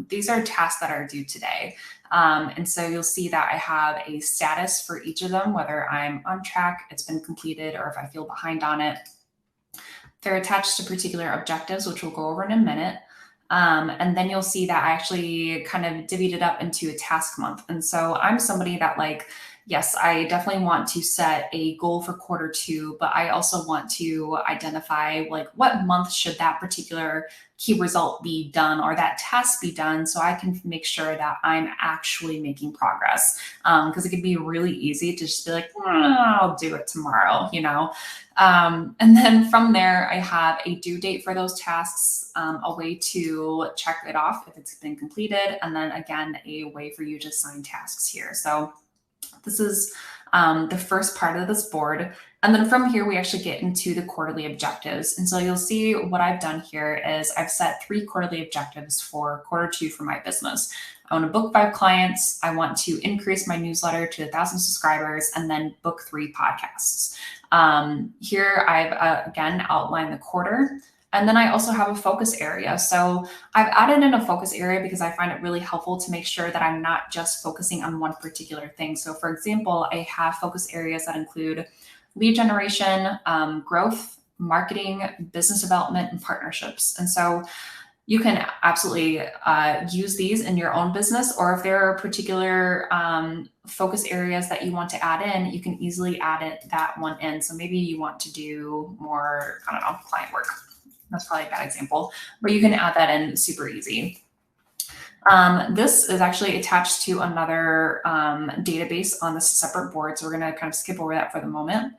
these are tasks that are due today. And so you'll see that I have a status for each of them, whether I'm on track, it's been completed, or if I feel behind on it. They're attached to particular objectives, which we'll go over in a minute. And then you'll see that I actually kind of divvied it up into a task month. And so I'm somebody that yes, I definitely want to set a goal for Q2, but I also want to identify what month should that particular key result be done or that task be done, so I can make sure that I'm actually making progress. Because it can be really easy to just be like, I'll do it tomorrow, And then from there, I have a due date for those tasks, a way to check it off if it's been completed, and then again, a way for you to assign tasks here. So this is the first part of this board. And then from here, we actually get into the quarterly objectives. And so you'll see what I've done here is I've set 3 quarterly objectives for Q2 for my business. I want to book 5 clients. I want to increase my newsletter to 1,000 subscribers, and then book 3 podcasts. Here I've again outlined the quarter. And then I also have a focus area. So I've added in a focus area because I find it really helpful to make sure that I'm not just focusing on one particular thing. So for example, I have focus areas that include lead generation, growth, marketing, business development, and partnerships. And so you can absolutely use these in your own business, or if there are particular focus areas that you want to add in, you can easily add that one in. So maybe you want to do more, client work. That's probably a bad example, but you can add that in super easy. This is actually attached to another database on this separate board. So we're going to kind of skip over that for the moment.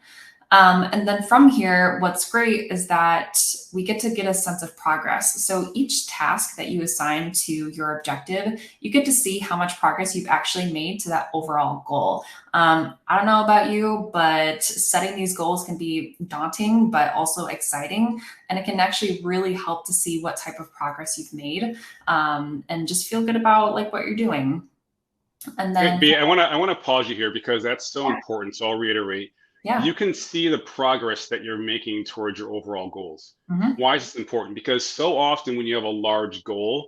And then from here, what's great is that we get to get a sense of progress. So each task that you assign to your objective, you get to see how much progress you've actually made to that overall goal. I don't know about you, but setting these goals can be daunting, but also exciting. And it can actually really help to see what type of progress you've made, and just feel good about like what you're doing. And then, I want to pause you here because that's so important. So I'll reiterate. yeah. You can see the progress that you're making towards your overall goals. Why is this important? Because so often when you have a large goal,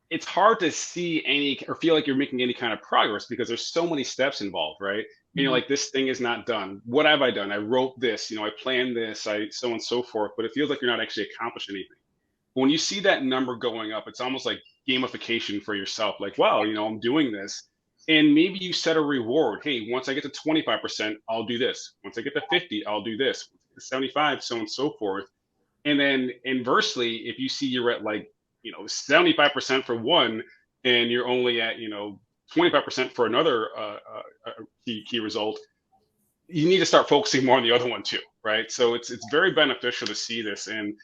it's hard to see any or feel like you're making any kind of progress because there's so many steps involved, right? And you're like, this thing is not done. What have I done? I wrote this, I planned this, so on and so forth, but it feels like you're not actually accomplishing anything. When you see that number going up, it's almost like gamification for yourself. Like, wow, I'm doing this. And maybe you set a reward. Hey, once I get to 25%, I'll do this. Once I get to 50, I'll do this. 75, so on and so forth. And then inversely, if you see you're at like, 75% for one, and you're only at, 25% for another key result, you need to start focusing more on the other one too, right? So it's very beneficial to see this and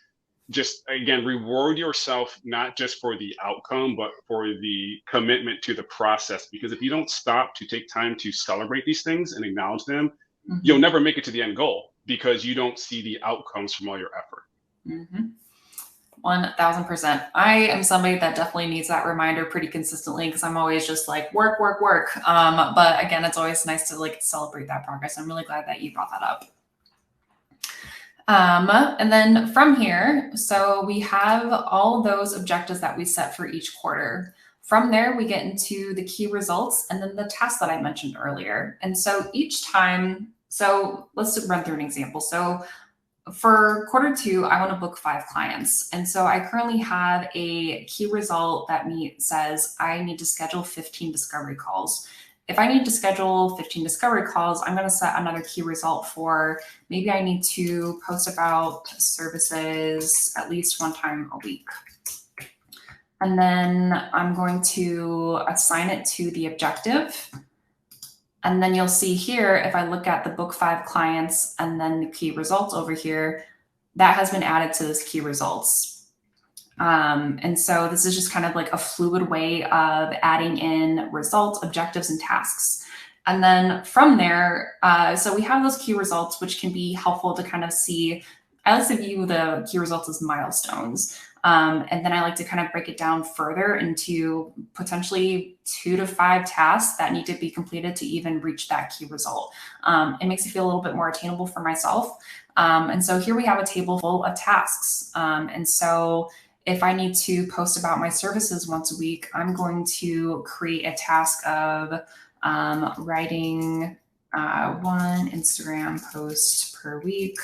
just, again, reward yourself, not just for the outcome, but for the commitment to the process. Because if you don't stop to take time to celebrate these things and acknowledge them, you'll never make it to the end goal because you don't see the outcomes from all your effort. 1000%. I am somebody that definitely needs that reminder pretty consistently because I'm always just like work. But again, it's always nice to like celebrate that progress. I'm really glad that you brought that up. And then from here, so we have all those objectives that we set for each quarter. From there, we get into the key results and then the tasks that I mentioned earlier. And so each time, so let's run through an example. So for quarter 2, I want to book 5 clients. And so I currently have a key result that says I need to schedule 15 discovery calls. If I need to schedule 15 discovery calls, I'm going to set another key result for maybe I need to post about services at least 1 time a week. And then I'm going to assign it to the objective. And then you'll see here, if I look at the book 5 clients and then the key results over here, that has been added to this key results. And so this is just kind of like a fluid way of adding in results, objectives, and tasks. And then from there, so we have those key results, which can be helpful to kind of see. I like to view the key results as milestones. And then I like to kind of break it down further into potentially 2 to 5 tasks that need to be completed to even reach that key result. It makes it feel a little bit more attainable for myself. And so here we have a table full of tasks. And so if I need to post about my services once a week, I'm going to create a task of writing 1 Instagram post per week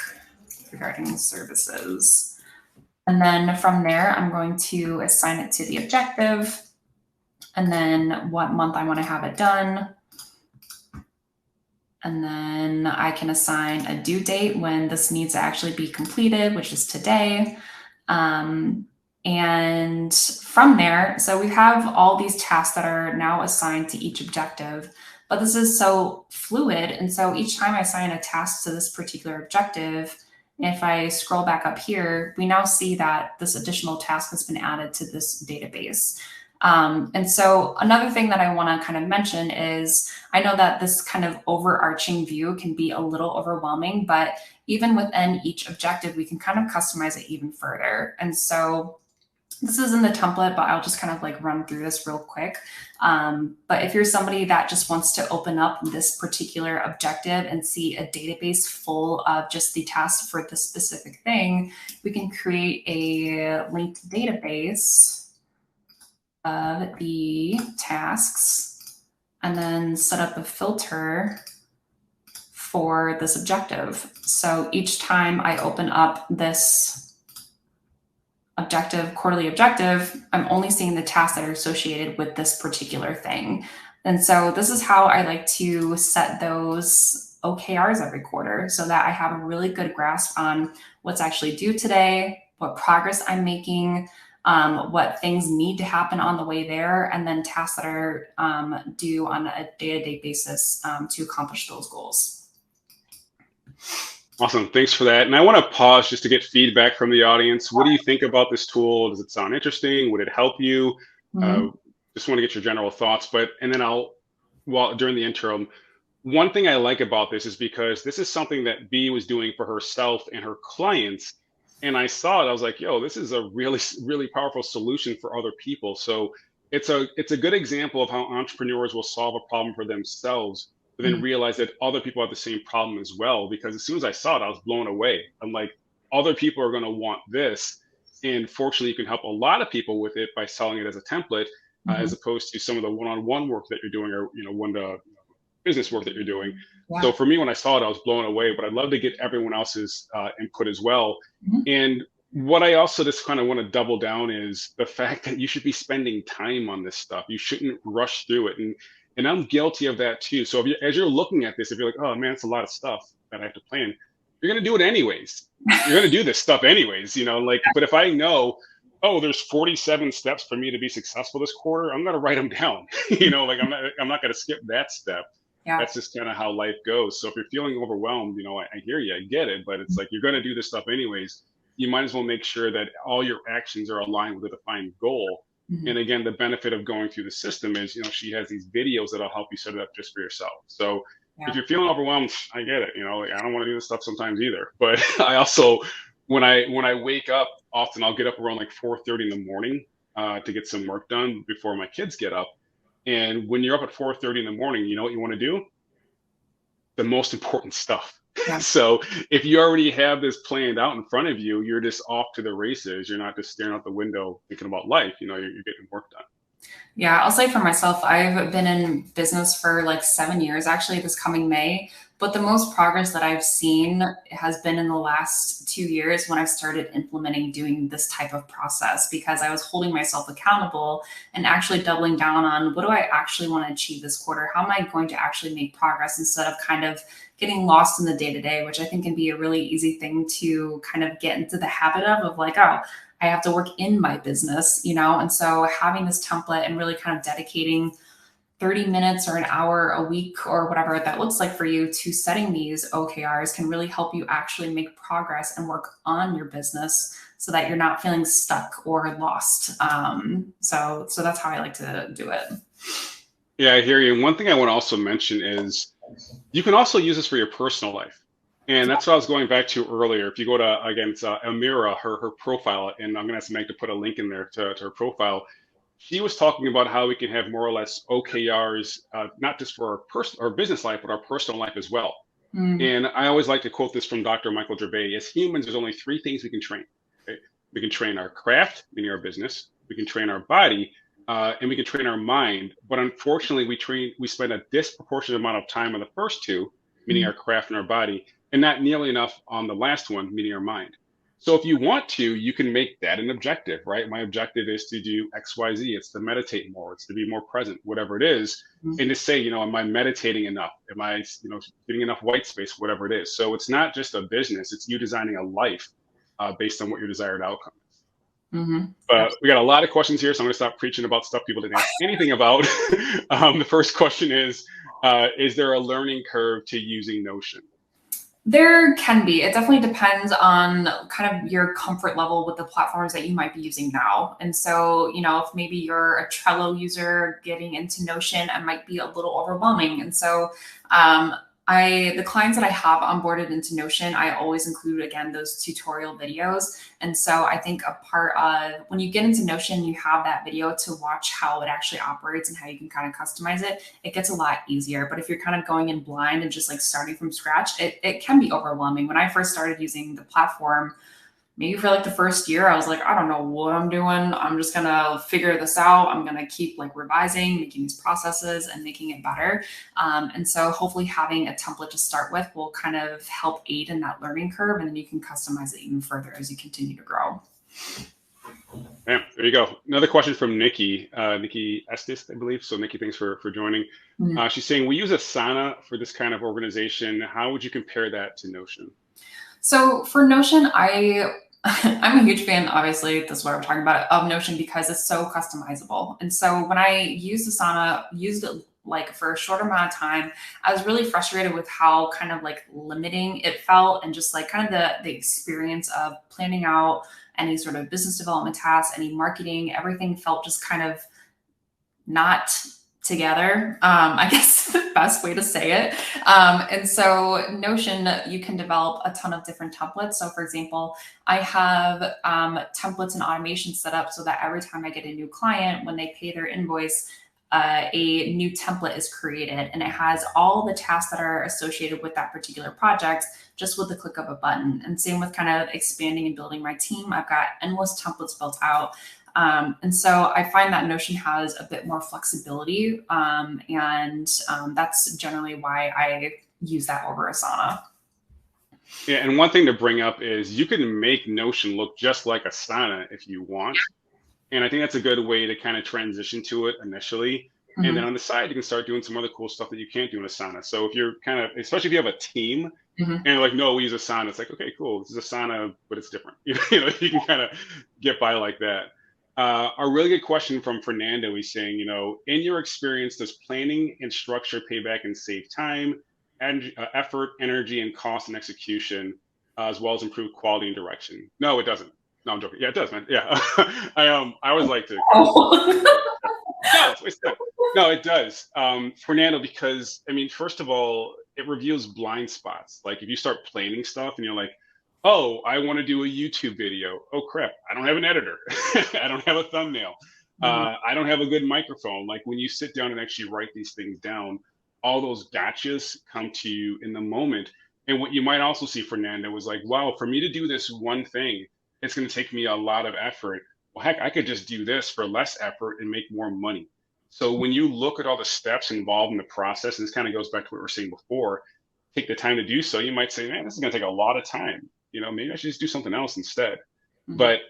regarding services. And then from there, I'm going to assign it to the objective and then what month I want to have it done. And then I can assign a due date when this needs to actually be completed, which is today. And from there, so we have all these tasks that are now assigned to each objective, but this is so fluid. And so each time I assign a task to this particular objective, if I scroll back up here, we now see that this additional task has been added to this database. And so another thing that I want to kind of mention is I know that this kind of overarching view can be a little overwhelming, but even within each objective, we can kind of customize it even further. And so this is in the template, but I'll just kind of like run through this real quick. But if you're somebody that just wants to open up this particular objective and see a database full of just the tasks for this specific thing, we can create a linked database of the tasks and then set up a filter for this objective. So each time I open up this quarterly objective, I'm only seeing the tasks that are associated with this particular thing. And so this is how I like to set those OKRs every quarter so that I have a really good grasp on what's actually due today, what progress I'm making, what things need to happen on the way there, and then tasks that are due on a day-to-day basis to accomplish those goals. Awesome. Thanks for that. And I want to pause just to get feedback from the audience. What do you think about this tool? Does it sound interesting? Would it help you? Just want to get your general thoughts. And then during the interim, one thing I like about this is because this is something that B was doing for herself and her clients. And I saw it, I was like, yo, this is a really, really powerful solution for other people. So it's a good example of how entrepreneurs will solve a problem for themselves, but then realize that other people have the same problem as well. Because as soon as I saw it, I was blown away. I'm like, other people are going to want this. And fortunately, you can help a lot of people with it by selling it as a template, as opposed to some of the one-on-one work that you're doing, or one-to business work that you're doing. Yeah. So for me, when I saw it, I was blown away, but I'd love to get everyone else's input as well. And what I also just kind of want to double down is the fact that you should be spending time on this stuff. You shouldn't rush through it. And I'm guilty of that too. So as you're looking at this, if you're like, oh man, it's a lot of stuff that I have to plan, you're going to do it anyways. You're going to do this stuff anyways, but if I know, oh, there's 47 steps for me to be successful this quarter, I'm going to write them down. I'm not going to skip that step. Yeah. That's just kind of how life goes. So if you're feeling overwhelmed, I hear you, I get it, but it's like, you're going to do this stuff anyways. You might as well make sure that all your actions are aligned with a defined goal. And again, the benefit of going through the system is, she has these videos that'll help you set it up just for yourself. So if you're feeling overwhelmed, I get it. I don't want to do this stuff sometimes either. But I also, when I wake up, often I'll get up around like 4:30 in the morning to get some work done before my kids get up. And when you're up at 4:30 in the morning, you know what you want to do? The most important stuff. Yeah. So if you already have this planned out in front of you, you're just off to the races. You're not just staring out the window thinking about life. You're getting work done. Yeah, I'll say for myself, I've been in business for like 7 years, actually, this coming May. But the most progress that I've seen has been in the last 2 years when I've started implementing doing this type of process, because I was holding myself accountable and actually doubling down on, what do I actually want to achieve this quarter? How am I going to actually make progress, instead of kind of getting lost in the day-to-day, which I think can be a really easy thing to kind of get into the habit of like, oh, I have to work in my business, And so having this template and really kind of dedicating 30 minutes or an hour a week or whatever that looks like for you to setting these OKRs can really help you actually make progress and work on your business so that you're not feeling stuck or lost. So that's how I like to do it. Yeah, I hear you. And one thing I want to also mention is you can also use this for your personal life. And that's what I was going back to earlier. If you go to, again, it's Amira, her profile, and I'm going to ask Meg to put a link in there to her profile. She was talking about how we can have more or less OKRs, not just for our business life, but our personal life as well. And I always like to quote this from Dr. Michael Gervais. As humans, there's only 3 things we can train. Okay? We can train our craft, meaning our business. We can train our body, and we can train our mind. But unfortunately, we spend a disproportionate amount of time on the first 2, meaning our craft and our body, and not nearly enough on the last one, meaning our mind. So if you want to, you can make that an objective, right? My objective is to do X, Y, Z. It's to meditate more. It's to be more present, whatever it is. And to say, am I meditating enough? Am I, getting enough white space, whatever it is. So it's not just a business. It's you designing a life based on what your desired outcome is. But we got a lot of questions here, so I'm going to stop preaching about stuff people didn't ask anything about. The first question is there a learning curve to using Notion? There can be. It definitely depends on kind of your comfort level with the platforms that you might be using now. And so, if maybe you're a Trello user, getting into Notion, it might be a little overwhelming. And so the clients that I have onboarded into Notion, I always include, again, those tutorial videos. And so I think a part of when you get into Notion, you have that video to watch how it actually operates and how you can kind of customize it. It gets a lot easier. But if you're kind of going in blind and just like starting from scratch, it can be overwhelming. When I first started using the platform, maybe for like the first year, I was like, I don't know what I'm doing. I'm just going to figure this out. I'm going to keep like revising, making these processes and making it better. And so hopefully having a template to start with will kind of help aid in that learning curve. And then you can customize it even further as you continue to grow. Yeah, there you go. Another question from Nikki, Nikki Estes, I believe. So Nikki, thanks for joining. She's saying, we use Asana for this kind of organization. How would you compare that to Notion? So for Notion, I I'm a huge fan, obviously, this is what we're talking about, of Notion because it's so customizable. And so when I used Asana, used it like for a short amount of time, I was really frustrated with how kind of like limiting it felt and just like kind of the experience of planning out any sort of business development tasks, any marketing, everything felt just kind of not together, I guess the best way to say it. And so Notion, you can develop a ton of different templates. So for example, I have templates and automation set up so that every time I get a new client, when they pay their invoice, a new template is created and it has all the tasks that are associated with that particular project just with the click of a button. And same with kind of expanding and building my team. I've got endless templates built out. And so I find that Notion has a bit more flexibility, and that's generally why I use that over Asana. Yeah, and one thing to bring up is you can make Notion look just like Asana if you want. And I think that's a good way to kind of transition to it initially. And then Mhm. on the side, you can start doing some other cool stuff that you can't do in Asana. So if you're kind of, especially if you have a team Mhm. and like, no, we use Asana, it's like, okay, cool. This is Asana, but it's different. You can kind of get by like that. A really good question from Fernando. He's saying, in your experience, does planning and structure pay back and save time, and effort, energy, and cost and execution, as well as improve quality and direction? No, it doesn't. No, I'm joking. Yeah, it does, man. Yeah, I always like to kind of Oh. no, it's good. No, it does, Fernando, because I mean, first of all, it reveals blind spots. Like if you start planning stuff and you're like, oh, I want to do a YouTube video. Oh crap, I don't have an editor. I don't have a thumbnail. Mhm. I don't have a good microphone. Like when you sit down and actually write these things down, all those gotchas come to you in the moment. And what you might also see, Fernando, was like, wow, for me to do this one thing, it's going to take me a lot of effort. Well, heck, I could just do this for less effort and make more money. So when you look at all the steps involved in the process, and this kind of goes back to what we were saying before, take the time to do so, you might say, man, this is going to take a lot of time. Maybe I should just do something else instead. Mhm. But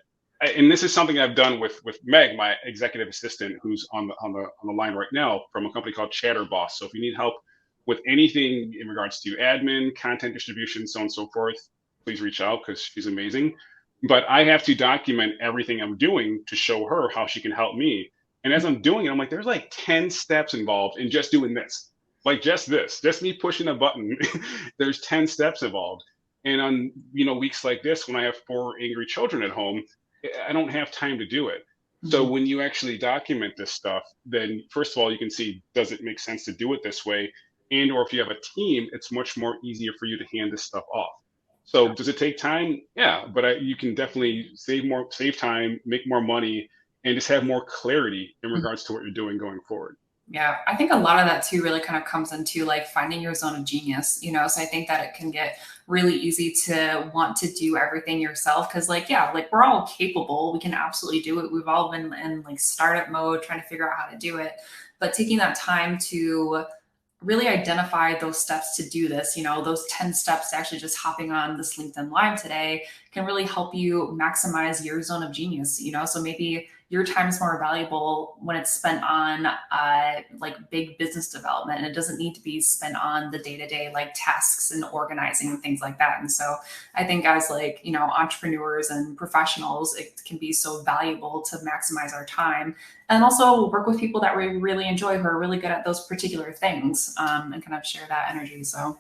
and this is something I've done with Meg, my executive assistant, who's on the line right now from a company called Chatterboss. So if you need help with anything in regards to admin, content distribution, so on and so forth, please reach out because she's amazing. But I have to document everything I'm doing to show her how she can help me. And as I'm doing it, I'm like, there's like 10 steps involved in just doing this. Like just this, just me pushing a button. There's 10 steps involved. And on weeks like this, when I have 4 angry children at home, I don't have time to do it. So Mhm. when you actually document this stuff, then first of all, you can see, does it make sense to do it this way? And or if you have a team, it's much more easier for you to hand this stuff off. So does it take time? Yeah, but you can definitely save time, make more money, and just have more clarity in regards to what you're doing going forward. Yeah, I think a lot of that too really kind of comes into like finding your zone of genius. So I think that it can get really easy to want to do everything yourself because, like, yeah, like we're all capable. We can absolutely do it. We've all been in like startup mode trying to figure out how to do it. But taking that time to really identify those steps to do this, those 10 steps to actually just hopping on this LinkedIn Live today can really help you maximize your zone of genius. So maybe your time is more valuable when it's spent on like big business development and it doesn't need to be spent on the day-to-day like tasks and organizing and things like that. And so I think as like, entrepreneurs and professionals, it can be so valuable to maximize our time and also work with people that we really enjoy who are really good at those particular things, and kind of share that energy. So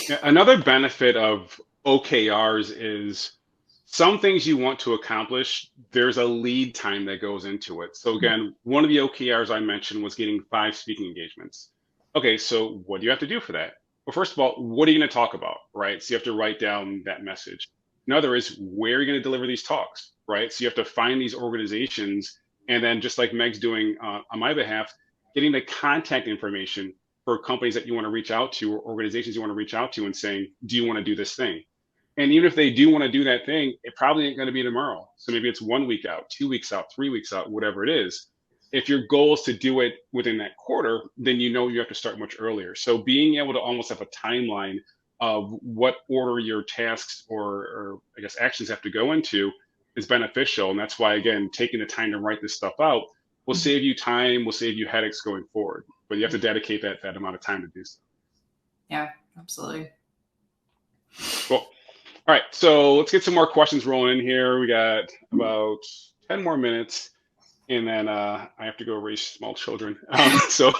Yeah, another benefit of OKRs is some things you want to accomplish, there's a lead time that goes into it. So again, one of the OKRs I mentioned was getting 5 speaking engagements. Okay, so what do you have to do for that? Well, first of all, what are you going to talk about, right? So you have to write down that message. Another is where are you going to deliver these talks, right? So you have to find these organizations, and then just like Meg's doing on my behalf, getting the contact information for companies that you want to reach out to or organizations you want to reach out to and saying, do you want to do this thing? And even if they do want to do that thing, it probably ain't going to be tomorrow. So maybe it's 1 week out, 2 weeks out, 3 weeks out, whatever it is. If your goal is to do it within that quarter, then you have to start much earlier. So being able to almost have a timeline of what order your tasks or I guess actions have to go into is beneficial. And that's why, again, taking the time to write this stuff out will save you time, will save you headaches going forward. But you have to dedicate that amount of time to do so. yeah, absolutely. Cool. All right, so let's get some more questions rolling in here. We got about 10 more minutes, and then I have to go raise small children. So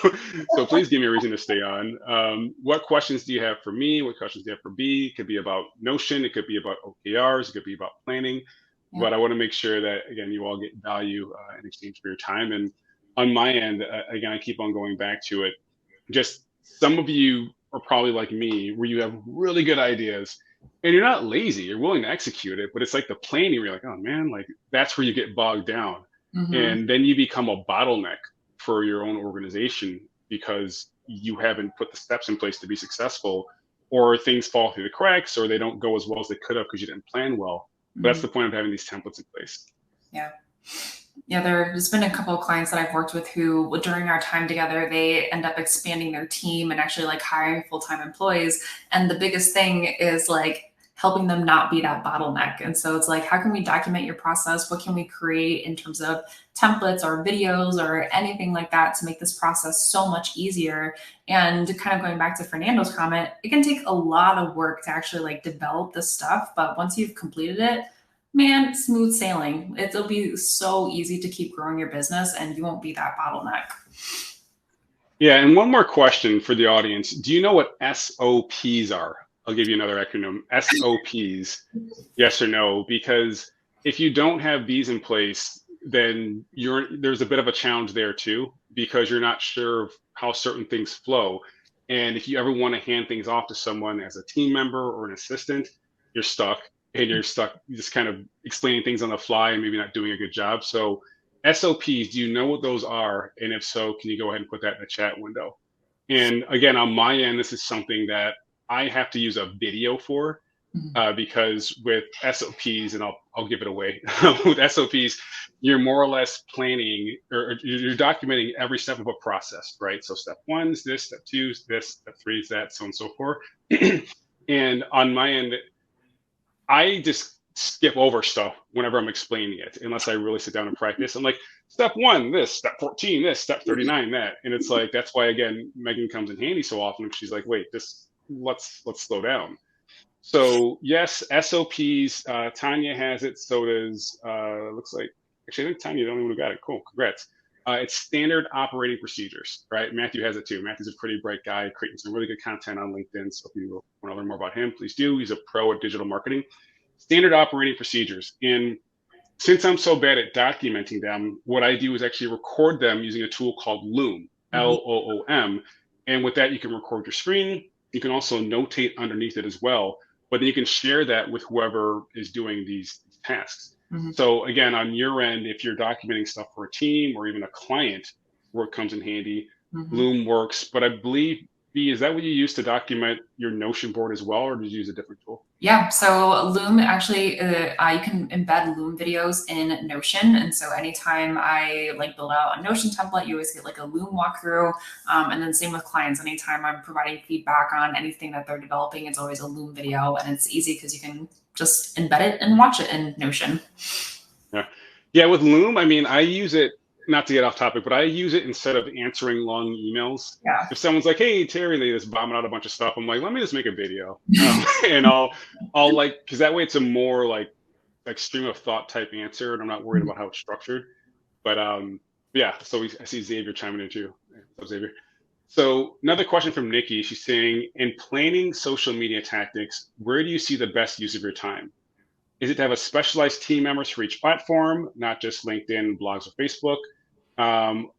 please give me a reason to stay on. What questions do you have for me? What questions do you have for B? It could be about Notion. It could be about OKRs. It could be about planning. Yeah. But I want to make sure that, again, you all get value in exchange for your time. And on my end, again, I keep on going back to it. Just some of you are probably like me, where you have really good ideas and you're not lazy, you're willing to execute it, but it's like the planning, you're like, oh man, like that's where you get bogged down. Mm-hmm. And then you become a bottleneck for your own organization because you haven't put the steps in place to be successful, or things fall through the cracks, or they don't go as well as they could have because you didn't plan well. But that's the point of having these templates in place. Yeah. Yeah, there's been a couple of clients that I've worked with who, during our time together, they end up expanding their team and actually like hiring full-time employees. And the biggest thing is like helping them not be that bottleneck. And so it's like, how can we document your process? What can we create in terms of templates or videos or anything like that to make this process so much easier? And kind of going back to Fernando's comment, it can take a lot of work to actually like develop this stuff. But once you've completed it, man, smooth sailing. It'll be so easy to keep growing your business and you won't be that bottleneck. Yeah, and one more question for the audience. Do you know what SOPs are? I'll give you another acronym. SOPs, yes or no? Because if you don't have these in place, then there's a bit of a challenge there too, because you're not sure of how certain things flow. And if you ever want to hand things off to someone as a team member or an assistant, you're stuck. And you're stuck just kind of explaining things on the fly and maybe not doing a good job. So SOPs, do you know what those are? And if so, can you go ahead and put that in the chat window? And again, on my end, this is something that I have to use a video for because with SOPs, and I'll give it away, with SOPs, you're more or less planning or you're documenting every step of a process, right? So step one is this, step two is this, step three is that, so on and so forth. And on my end, I just skip over stuff whenever I'm explaining it, unless I really sit down and practice. I'm like, step one, this, step 14, this, step 39, that. And it's like, that's why, again, Megan comes in handy so often. She's like, wait, let's slow down. So yes, SOPs, Tanya has it. So does, looks like, actually, I think Tanya, the only one who got it. Cool, congrats. It's standard operating procedures, right? Matthew has it too. Matthew's a pretty bright guy, creating some really good content on LinkedIn. So if you want to learn more about him, please do. He's a pro at digital marketing. Standard operating procedures. And since I'm so bad at documenting them, what I do is actually record them using a tool called Loom, Loom. And with that, you can record your screen. You can also notate underneath it as well. But then you can share that with whoever is doing these tasks. So again, on your end, if you're documenting stuff for a team or even a client, work comes in handy. Loom works, but I believe, B, is that what you use to document your Notion board as well, or did you use a different tool? Yeah, so Loom actually, you can embed Loom videos in Notion. And so anytime I like build out a Notion template, you always get like a Loom walkthrough. And then same with clients, anytime I'm providing feedback on anything that they're developing, it's always a Loom video. And it's easy because you can just embed it and watch it in Notion. Yeah, with Loom, I mean, I use it, not to get off topic, but I use it instead of answering long emails. Yeah. If someone's like, hey, Terry, they just bombing out a bunch of stuff, I'm like, let me just make a video. And I'll like, because that way it's a more like stream of thought type answer, and I'm not worried about how it's structured. But yeah, so I see Xavier chiming in too. What's up, Xavier? So another question from Nikki. She's saying, in planning social media tactics, where do you see the best use of your time? Is it to have a specialized team members for each platform, not just LinkedIn, blogs, or Facebook?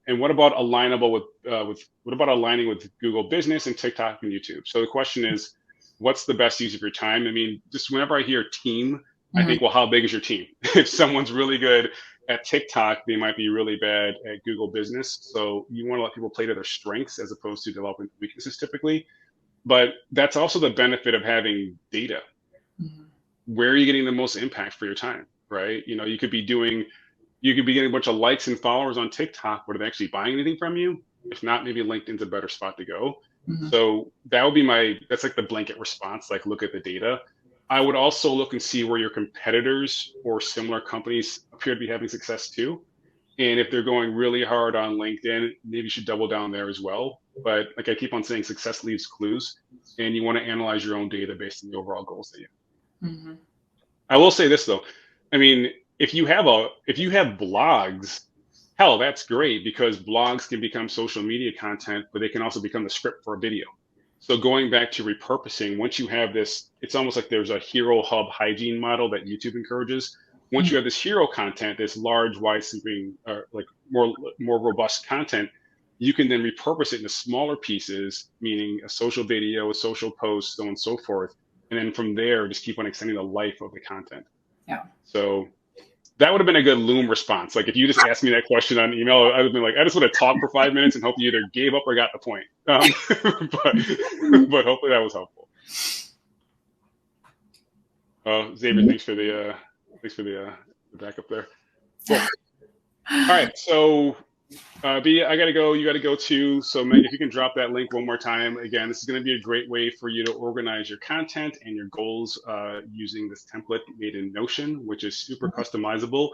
And what about alignable with what about aligning with Google Business and TikTok and YouTube? So the question is, what's the best use of your time? I mean, just whenever I hear team, I think, well, how big is your team? If someone's really good at TikTok, they might be really bad at Google Business. So you want to let people play to their strengths as opposed to developing weaknesses typically. But that's also the benefit of having data. Where are you getting the most impact for your time, right? You know, you could be getting a bunch of likes and followers on TikTok, but are they actually buying anything from you? If not, maybe LinkedIn's a better spot to go. So that would be that's like the blanket response, like look at the data. I would also look and see where your competitors or similar companies appear to be having success too. And if they're going really hard on LinkedIn, maybe you should double down there as well. But like I keep on saying, success leaves clues, and you want to analyze your own data based on the overall goals that you have. Mhm. I will say this though. I mean, if you have blogs, hell, that's great because blogs can become social media content, but they can also become the script for a video. So going back to repurposing, once you have this, it's almost like there's a hero hub hygiene model that YouTube encourages. Once you have this hero content, this large, wide sweeping, like more robust content, you can then repurpose it into smaller pieces, meaning a social video, a social post, so on and so forth. And then from there, just keep on extending the life of the content. Yeah. So that would have been a good Loom response. Like if you just asked me that question on email, I would have been like, I just want to talk for 5 minutes and hope you either gave up or got the point. But hopefully that was helpful. Xavier, thanks for the backup there. Cool. All right, so B, I gotta go. You gotta go too. So Meg, if you can drop that link one more time. Again, this is going to be a great way for you to organize your content and your goals using this template made in Notion, which is super customizable.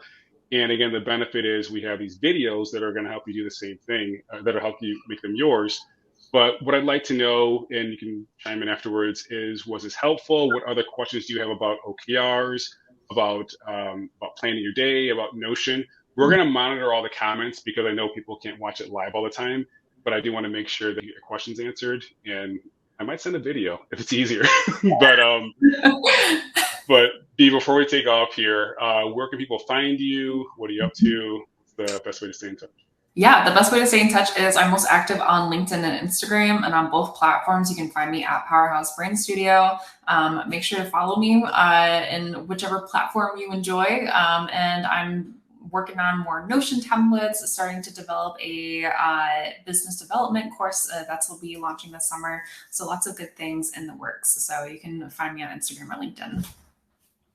And again, the benefit is we have these videos that are going to help you do the same thing, that'll help you make them yours. But what I'd like to know, and you can chime in afterwards, is was this helpful? What other questions do you have about OKRs, about planning your day, about Notion? We're going to monitor all the comments because I know people can't watch it live all the time, but I do want to make sure that you get your questions answered. And I might send a video if it's easier. But B, before we take off here, where can people find you? What are you up to? What's the best way to stay in touch? Yeah, the best way to stay in touch is I'm most active on LinkedIn and Instagram, and on both platforms, you can find me at Powerhouse Brand Studio. Make sure to follow me in whichever platform you enjoy. And I'm working on more Notion templates, starting to develop a business development course that will be launching this summer. So lots of good things in the works. So you can find me on Instagram or LinkedIn.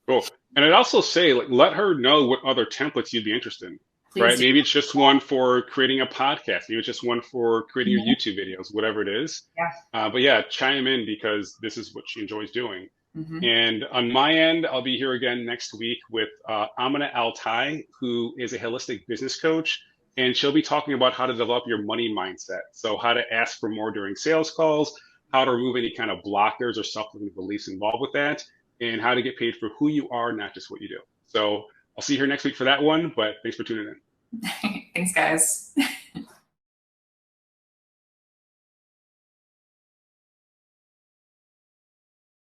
Cool. And I'd also say, like, let her know what other templates you'd be interested in. Please right? do. Maybe it's just one for creating a podcast. Maybe it's just one for creating your YouTube videos, whatever it is. Yeah. But yeah, chime in because this is what she enjoys doing. Mm-hmm. And on my end, I'll be here again next week with Amina Altai, who is a holistic business coach. And she'll be talking about how to develop your money mindset. So how to ask for more during sales calls, how to remove any kind of blockers or self-limiting beliefs involved with that, and how to get paid for who you are, not just what you do. So I'll see you here next week for that one, but thanks for tuning in. Thanks, guys.